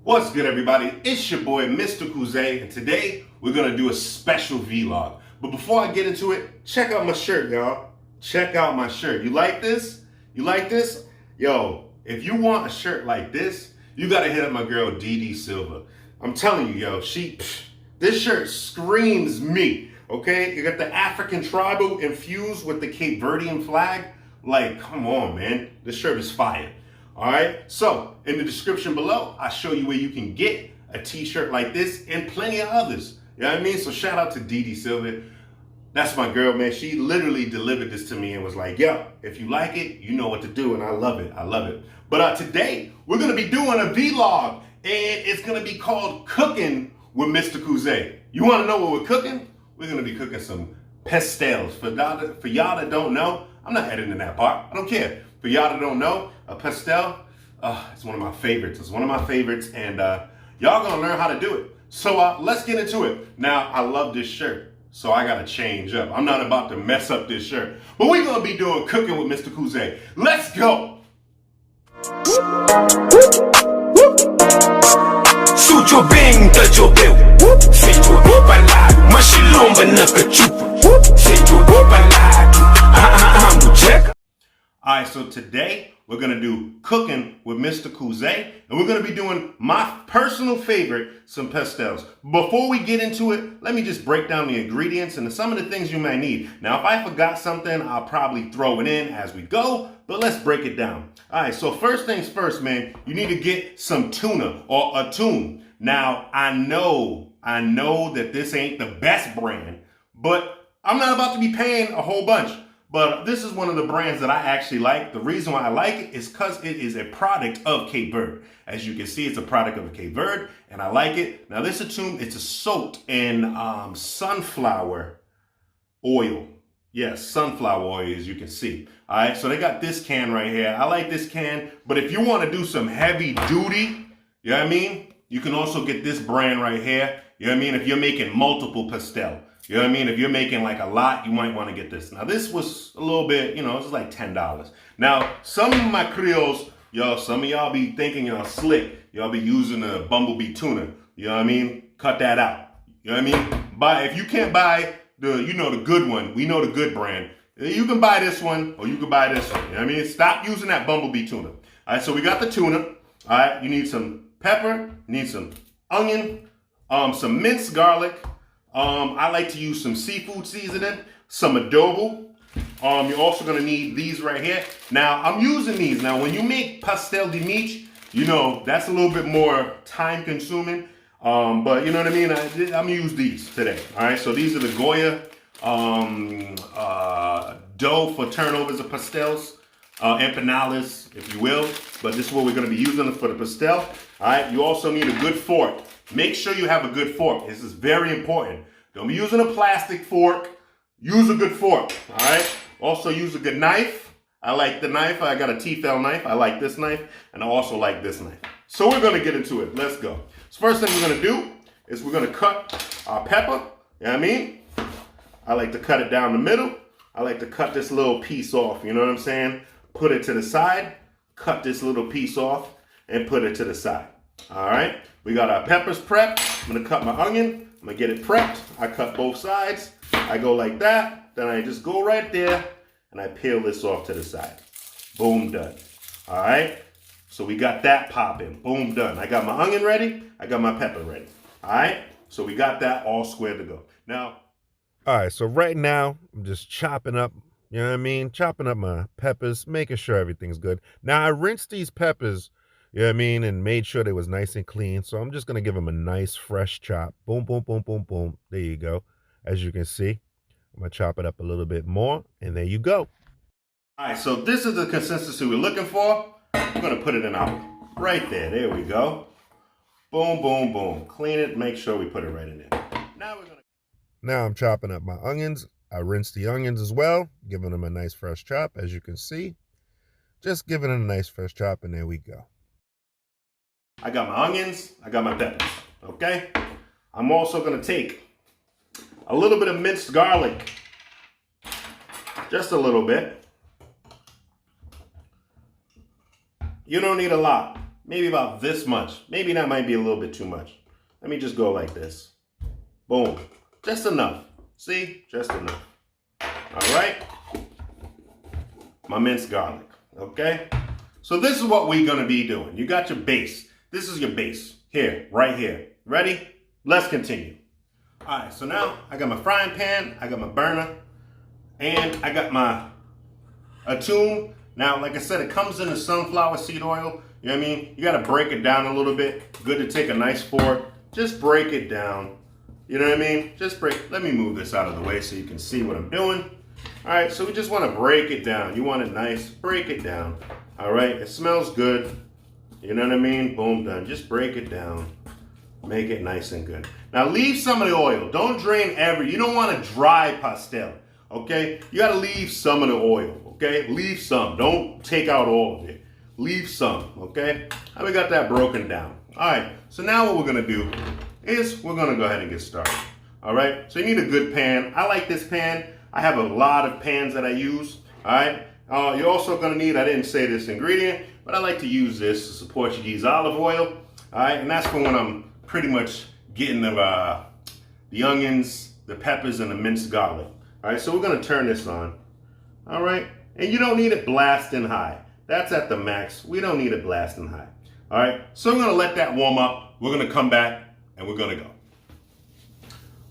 What's good, everybody? It's your boy, Mr. Kuze, and today we're gonna do a special vlog. But before I get into it, check out my shirt, y'all. Check out my shirt. You like this? You like this? Yo, if you want a shirt like this, you gotta hit up my girl, Dee Dee Silva. I'm telling you, yo, this shirt screams me, okay? You got the African tribal infused with the Cape Verdean flag. Like, come on, man. This shirt is fire. All right, so in the description below, I show you where you can get a t-shirt like this and plenty of others. You know what I mean? So shout out to Dee Dee Silva. That's my girl, man. She literally delivered this to me and was like, yo, if you like it, you know what to do. And I love it. I love it. But today, we're going to be doing a vlog, and it's going to be called Cooking with Mr. Kuze. You want to know what we're cooking? We're going to be cooking some pastels. For y'all that don't know, I'm not editing that part. I don't care. For y'all that don't know, a pastel, it's one of my favorites. It's one of my favorites, and y'all gonna learn how to do it. So let's get into it. Now, I love this shirt, so I gotta change up. I'm not about to mess up this shirt, but we're gonna be doing Cooking with Mr. Kuze. Let's go. Sujo bem da jobeu, feito do balado, mas chilomba na cachupa, feito do balado, mujeca. All right, so today we're gonna do Cooking with Mr. Kuze, and we're gonna be doing my personal favorite, some pastels. Before we get into it, let me just break down the ingredients and some of the things you might need. Now, if I forgot something, I'll probably throw it in as we go, but let's break it down. All right, so first things first, man, you need to get some tuna or a tune. Now, I know that this ain't the best brand, but I'm not about to be paying a whole bunch. But this is one of the brands that I actually like. The reason why I like it is because it is a product of Cape Verde. As you can see, it's a product of Cape Verde, and I like it. Now, this attuned, it's soaked in sunflower oil. Yes, sunflower oil, as you can see. All right, so they got this can right here. I like this can, but if you want to do some heavy duty, you know what I mean? You can also get this brand right here. You know what I mean? If you're making multiple pastel. You know what I mean? If you're making like a lot, you might want to get this. Now, this was a little bit, it's like $10. Now, some of my Creoles, some of y'all be thinking y'all slick. Y'all be using a bumblebee tuna. You know what I mean? Cut that out. You know what I mean? If you can't buy the good one, we know the good brand. You can buy this one or you can buy this one. You know what I mean? Stop using that bumblebee tuna. All right, so we got the tuna. All right, you need some pepper, you need some onion, some minced garlic. I like to use some seafood seasoning, some adobo. You're also gonna need these right here. Now, I'm using these. Now, when you make pastel de niche, that's a little bit more time consuming. But you know what I mean? I'm gonna use these today. All right, so these are the Goya dough for turnovers of pastels, empanadas, if you will. But this is what we're gonna be using for the pastel. All right, you also need a good fork. Make sure you have a good fork. This is very important. Don't be using a plastic fork. Use a good fork, all right? Also use a good knife. I like the knife. I got a T-fell knife. I like this knife, and I also like this knife. So we're gonna get into it. Let's go. So first thing we're gonna do is we're gonna cut our pepper. You know what I mean? I like to cut it down the middle. I like to cut this little piece off, you know what I'm saying? Put it to the side, cut this little piece off, and put it to the side. All right, we got our peppers prepped. I'm gonna cut my onion. I'm gonna get it prepped. I cut both sides. I go like that. Then I just go right there and I peel this off to the side. Boom, done. All right, so we got that popping. Boom, done. I got my onion ready. I got my pepper ready. All right, so we got that all square to go. Now, all right, so right now I'm just chopping up, you know what I mean? Chopping up my peppers, making sure everything's good. Now, I rinsed these peppers, you know what I mean, and made sure they was nice and clean. So I'm just going to give them a nice fresh chop. Boom, boom, boom, boom, boom. There you go. As you can see, I'm going to chop it up a little bit more, and there you go. All right, so this is the consistency we're looking for. I'm going to put it in our, right there. There we go. Boom, boom, boom. Clean it. Make sure we put it right in there. Now I'm chopping up my onions. I rinsed the onions as well, giving them a nice fresh chop, as you can see. Just giving it a nice fresh chop, and there we go. I got my onions, I got my peppers, okay? I'm also gonna take a little bit of minced garlic, just a little bit. You don't need a lot. maybe about this much. Maybe that might be a little bit too much. Let me just go like this. Boom. Just enough. See? Just enough. All right? My minced garlic. Okay? So this is what we're going to be doing. You got your base. This is your base. Here, right here. Ready? Let's continue. All right, so now I got my frying pan, I got my burner, and I got my attuned. Now, like I said, it comes in the sunflower seed oil. You know what I mean? You got to break it down a little bit. Good to take a nice fork. Just break it down. You know what I mean? Just break. Let me move this out of the way so you can see what I'm doing. All right, so we just want to break it down. You want it nice. Break it down. All right, it smells good. You know what I mean? Boom, done. Just break it down. Make it nice and good. Now leave some of the oil. Don't drain you don't want a dry pastel, okay? You gotta leave some of the oil, okay? Leave some. Don't take out all of it. Leave some, okay? Now we got that broken down. All right, so now what we're gonna do is we're gonna go ahead and get started. All right, so you need a good pan. I like this pan. I have a lot of pans that I use, all right? You're also gonna need, I didn't say this ingredient, but I like to use this. It's a Portuguese olive oil, all right? And that's for when I'm pretty much getting the onions, the peppers, and the minced garlic. All right, so we're gonna turn this on. All right, and you don't need it blasting high. That's at the max. We don't need it blasting high. All right, so we're gonna let that warm up. We're gonna come back and we're gonna go.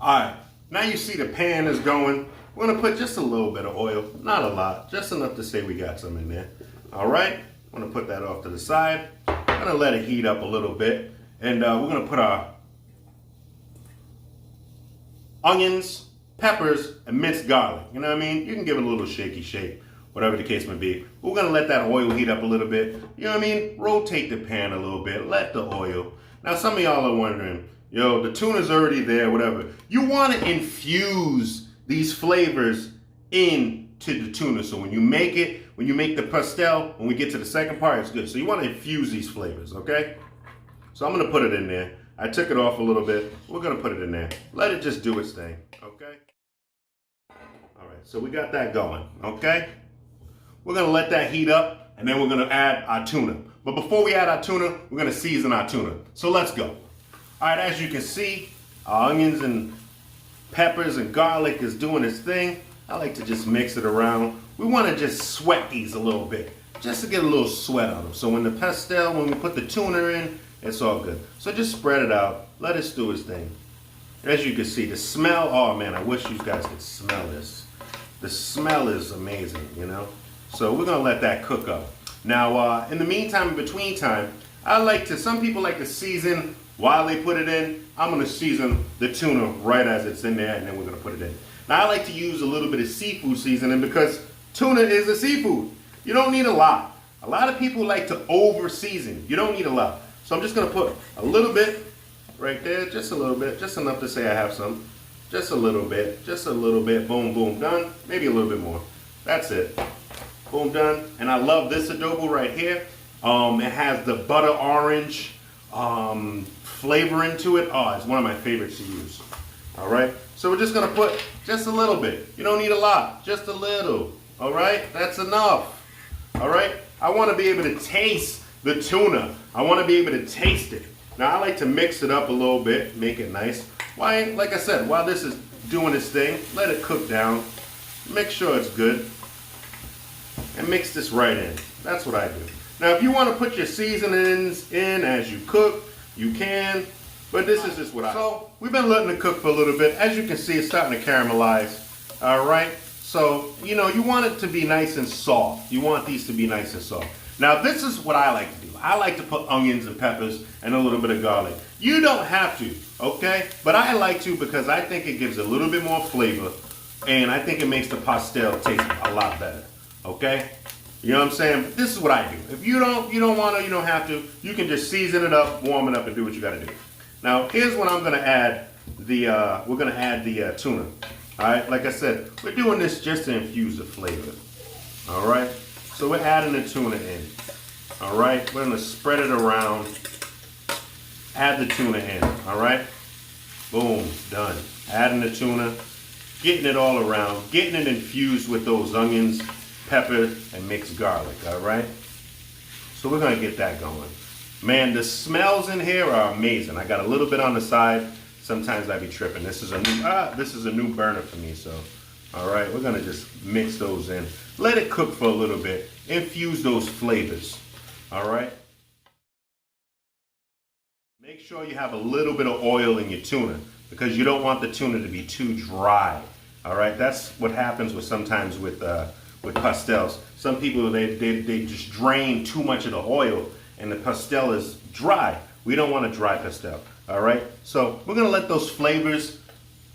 All right, now you see the pan is going. We're gonna put just a little bit of oil, not a lot, just enough to say we got some in there. All right, I'm gonna put that off to the side. I'm gonna let it heat up a little bit. And we're gonna put our onions, peppers, and minced garlic. You know what I mean? You can give it a little shaky shake, whatever the case may be. We're gonna let that oil heat up a little bit. You know what I mean? Rotate the pan a little bit, let the oil. Now some of y'all are wondering, yo, the tuna's already there, whatever. You wanna infuse these flavors into the tuna. So when you make it, when you make the pastel, when we get to the second part, it's good. So you wanna infuse these flavors, okay? So I'm gonna put it in there. I took it off a little bit. We're gonna put it in there. Let it just do its thing, okay? All right, so we got that going, okay? We're gonna let that heat up, and then we're gonna add our tuna. But before we add our tuna, we're gonna season our tuna. So let's go. All right, as you can see, our onions and peppers and garlic is doing its thing. I like to just mix it around. We wanna just sweat these a little bit, just to get a little sweat on them. So when the pastel, when we put the tuna in, it's all good. So just spread it out. Let it do its thing. As you can see, the smell, oh man, I wish you guys could smell this. The smell is amazing, you know? So we're gonna let that cook up. Now, in the meantime, in between time, some people like to season while they put it in. I'm gonna season the tuna right as it's in there, and then we're gonna put it in. Now, I like to use a little bit of seafood seasoning because tuna is a seafood. You don't need a lot. A lot of people like to over season. You don't need a lot. So I'm just gonna put a little bit right there, just a little bit, just enough to say I have some. Just a little bit, boom, boom, done. Maybe a little bit more. That's it. Boom, done. And I love this adobo right here. It has the butter orange flavor into it. Oh, it's one of my favorites to use. All right, so we're just gonna put just a little bit. You don't need a lot, just a little. All right, that's enough. All right, I wanna be able to taste the tuna. I want to be able to taste it. Now I like to mix it up a little bit, make it nice. Why, like I said, while this is doing its thing, let it cook down. Make sure it's good. And mix this right in. That's what I do. Now if you want to put your seasonings in as you cook, you can. But this is just what I do. So we've been letting it cook for a little bit. As you can see, it's starting to caramelize. All right. So, you know, you want it to be nice and soft. You want these to be nice and soft. Now, this is what I like to do. I like to put onions and peppers and a little bit of garlic. You don't have to, okay? But I like to because I think it gives a little bit more flavor, and I think it makes the pastel taste a lot better, okay? You know what I'm saying? But this is what I do. If you don't want to, you don't have to. You can just season it up, warm it up, and do what you got to do. Now, here's what I'm going to add. We're going to add the tuna. All right, like I said, we're doing this just to infuse the flavor. All right. So we're adding the tuna in. All right, we're gonna spread it around. Add the tuna in. All right, boom, done. Adding the tuna, getting it all around, getting it infused with those onions, pepper, and mixed garlic. All right, so we're gonna get that going. Man, the smells in here are amazing. I got a little bit on the side. Sometimes I be tripping. This is a new burner for me, so all right, we're gonna just mix those in. Let it cook for a little bit. Infuse those flavors. All right. Make sure you have a little bit of oil in your tuna because you don't want the tuna to be too dry. All right, that's what happens sometimes with pastels. Some people they just drain too much of the oil and the pastel is dry. We don't want a dry pastel. All right, so we're gonna let those flavors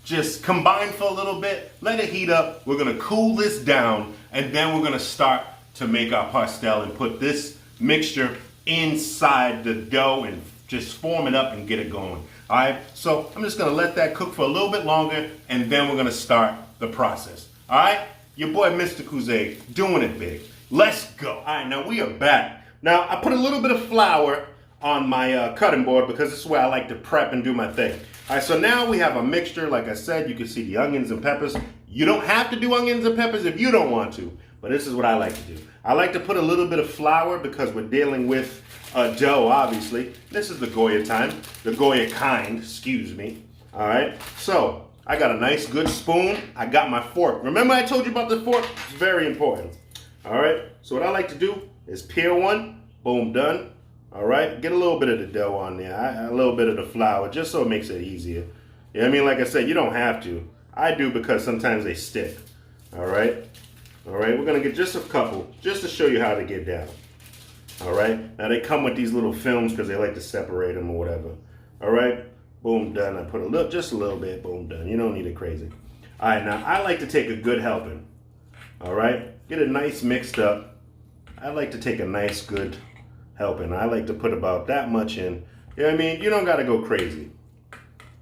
just combine for a little bit. Let it heat up. We're gonna cool this down, and then we're gonna start to make our pastel and put this mixture inside the dough and just form it up and get it going. All right, so I'm just gonna let that cook for a little bit longer, and then we're gonna start the process. All right, your boy Mr. Kuze doing it big. Let's go. All right, now we are back. Now I put a little bit of flour on my cutting board because this is where I like to prep and do my thing. All right, so now we have a mixture. Like I said, you can see the onions and peppers. You don't have to do onions and peppers if you don't want to, but this is what I like to do. I like to put a little bit of flour because we're dealing with dough, obviously. This is the Goya time, the Goya kind, excuse me. All right, so I got a nice good spoon. I got my fork. Remember I told you about the fork? It's very important. All right, so what I like to do is peel one, boom, done. All right, get a little bit of the dough on there, a little bit of the flour, just so it makes it easier. You know what I mean? Like I said, you don't have to. I do because sometimes they stick. All right, we're gonna get just a couple, just to show you how to get down. All right, now they come with these little films because they like to separate them or whatever. All right, boom, done. I put just a little bit, boom, done. You don't need it crazy. All right, now I like to take a good helping. All right, get it nice mixed up. I like to take a nice good helping. I like to put about that much in. You know what I mean? You don't got to go crazy.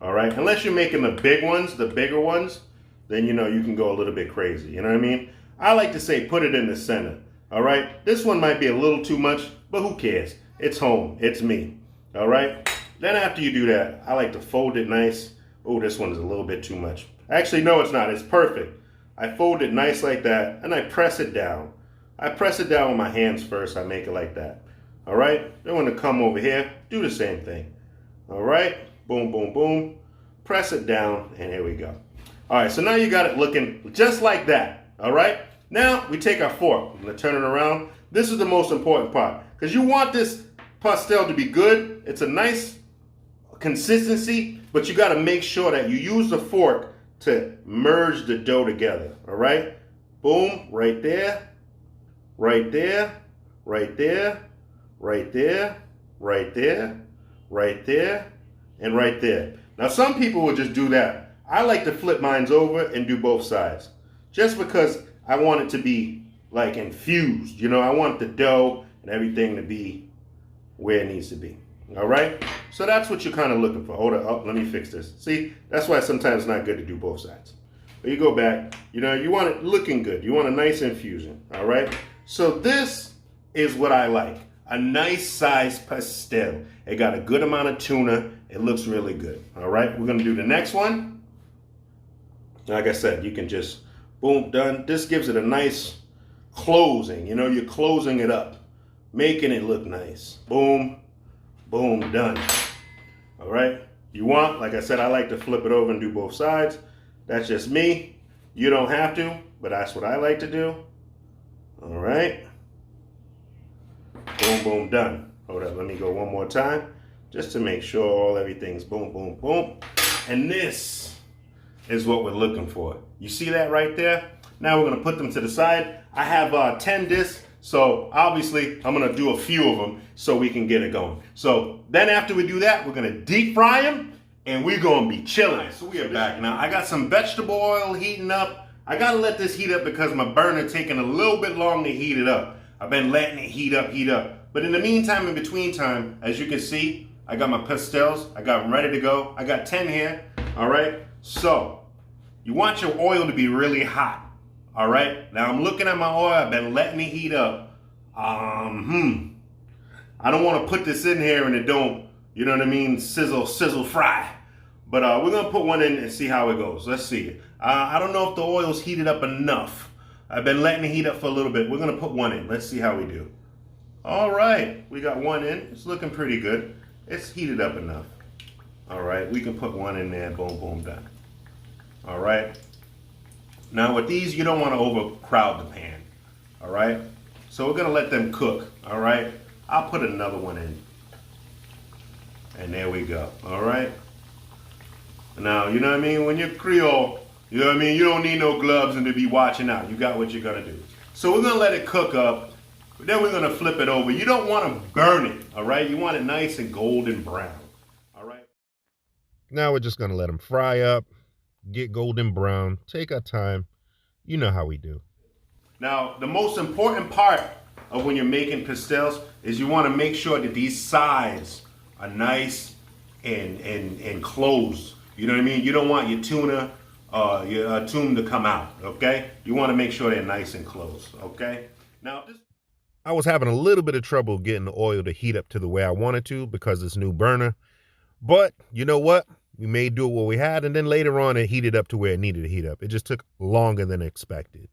All right, unless you're making the big ones, the bigger ones, then you know you can go a little bit crazy. You know what I mean? I like to say put it in the center. All right, this one might be a little too much, but who cares? It's home, it's me. All right, then after you do that, I like to fold it nice. Oh, this one is a little bit too much. Actually, no, it's not, it's perfect. I fold it nice like that, and I press it down. I press it down with my hands first, I make it like that. All right, then when I come over here, do the same thing. All right, boom, boom, boom. Press it down, and here we go. All right, so now you got it looking just like that. All right, now we take our fork. I'm gonna turn it around. This is the most important part because you want this pastel to be good. It's a nice consistency, but you gotta make sure that you use the fork to merge the dough together. All right, boom, right there, right there, right there, right there, right there, right there, and right there. Now some people will just do that. I like to flip mine over and do both sides just because I want it to be like infused. You know, I want the dough and everything to be where it needs to be. All right, so that's what you're kind of looking for. Hold up, let me fix this. See, that's why sometimes it's not good to do both sides. But you go back, you know, you want it looking good. You want a nice infusion. All right, so this is what I like. A nice sized pastel. It got a good amount of tuna. It looks really good. All right, we're gonna do the next one. Like I said, you can just, boom, done. This gives it a nice closing. You know, you're closing it up, making it look nice. Boom, boom, done. All right, you want, like I said, I like to flip it over and do both sides. That's just me. You don't have to, but that's what I like to do. All right. Boom, boom, done. Hold up, let me go one more time just to make sure everything's boom, boom, boom. And this is what we're looking for. You see that right there? Now we're gonna put them to the side. I have 10 discs, so obviously I'm gonna do a few of them so we can get it going. So then after we do that, we're gonna deep fry them and we're gonna be chilling. So we are back now. I got some vegetable oil heating up. I gotta let this heat up because my burner taking a little bit long to heat it up. I've been letting it heat up. But in the meantime, in between time, as you can see, I got my pastels. I got them ready to go. I got 10 here, all right? So, you want your oil to be really hot, all right? Now, I'm looking at my oil. I've been letting it heat up. I don't want to put this in here and it don't, you know what I mean, sizzle, fry. But we're going to put one in and see how it goes. Let's see. I don't know if the oil's heated up enough. I've been letting it heat up for a little bit. We're going to put one in. Let's see how we do. All right, we got one in. It's looking pretty good. It's heated up enough. All right, we can put one in there. Boom, boom, done. All right. Now with these, you don't want to overcrowd the pan. All right. So we're gonna let them cook. All right. I'll put another one in. And there we go. All right. Now, you know what I mean? When you're Creole, you know what I mean? You don't need no gloves and to be watching out. You got what you're gonna do. So we're gonna let it cook up. But then we're gonna flip it over. You don't want to burn it. All right. You want it nice and golden brown. All right. Now we're just gonna let them fry up, get golden brown, take our time. You know how we do. Now, the most important part of when you're making pastels is you want to make sure that these sides are nice and closed. You know what I mean? You don't want your tuna to come out, okay? You want to make sure they're nice and closed, okay? Now, I was having a little bit of trouble getting the oil to heat up to the way I wanted to because it's new burner. But you know what? We may do what we had, and then later on it heated up to where it needed to heat up. It just took longer than expected.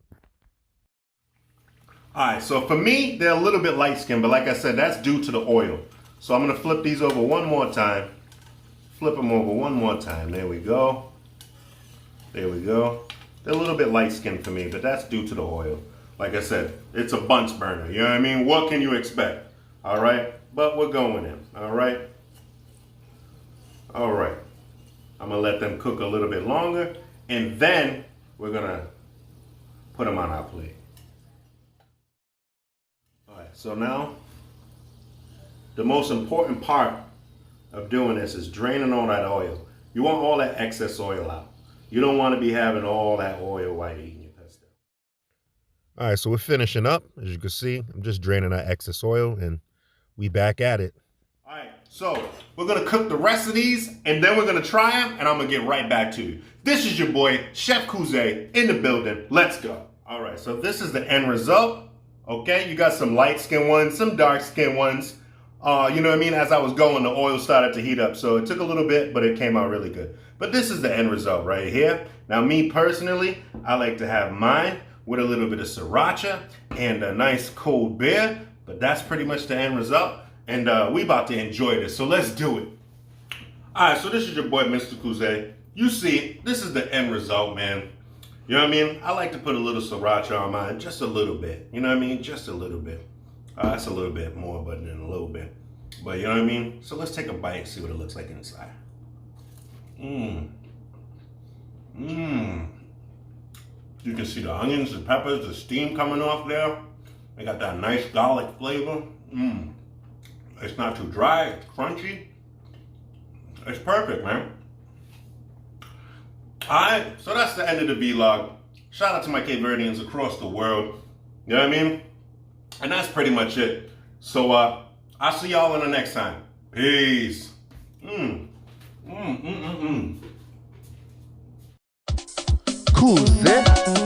all right, so for me, they're a little bit light skinned, but like I said, that's due to the oil. So I'm going to flip these over one more time. Flip them over one more time. There we go. There we go. They're a little bit light skinned for me, but that's due to the oil. Like I said, it's a bunch burner. You know what I mean? What can you expect? All right, but we're going in. All right. All right. I'm going to let them cook a little bit longer, and then we're going to put them on our plate. All right, so now the most important part of doing this is draining all that oil. You want all that excess oil out. You don't want to be having all that oil while you're eating your pastel. All right, so we're finishing up. As you can see, I'm just draining that excess oil, and we back at it. All right, so we're gonna cook the rest of these, and then we're gonna try them, and I'm gonna get right back to you. This is your boy, Chef Kuze, in the building. Let's go. All right, so this is the end result. Okay, you got some light-skinned ones, some dark-skinned ones. You know what I mean? As I was going, the oil started to heat up, so it took a little bit, but it came out really good. But this is the end result right here. Now, me personally, I like to have mine with a little bit of sriracha and a nice cold beer, but that's pretty much the end result. And we about to enjoy this, so let's do it. All right, so this is your boy, Mr. Kuze. You see, this is the end result, man. You know what I mean? I like to put a little sriracha on mine, just a little bit. You know what I mean? Just a little bit. That's a little bit more, but then a little bit. But you know what I mean? So let's take a bite and see what it looks like inside. You can see the onions, the peppers, the steam coming off there. They got that nice garlic flavor. It's not too dry, it's crunchy. It's perfect, man. Alright, so that's the end of the vlog. Shout out to my Cape Verdeans across the world. You know what I mean? And that's pretty much it. So I'll see y'all in the next time. Peace. Kuze.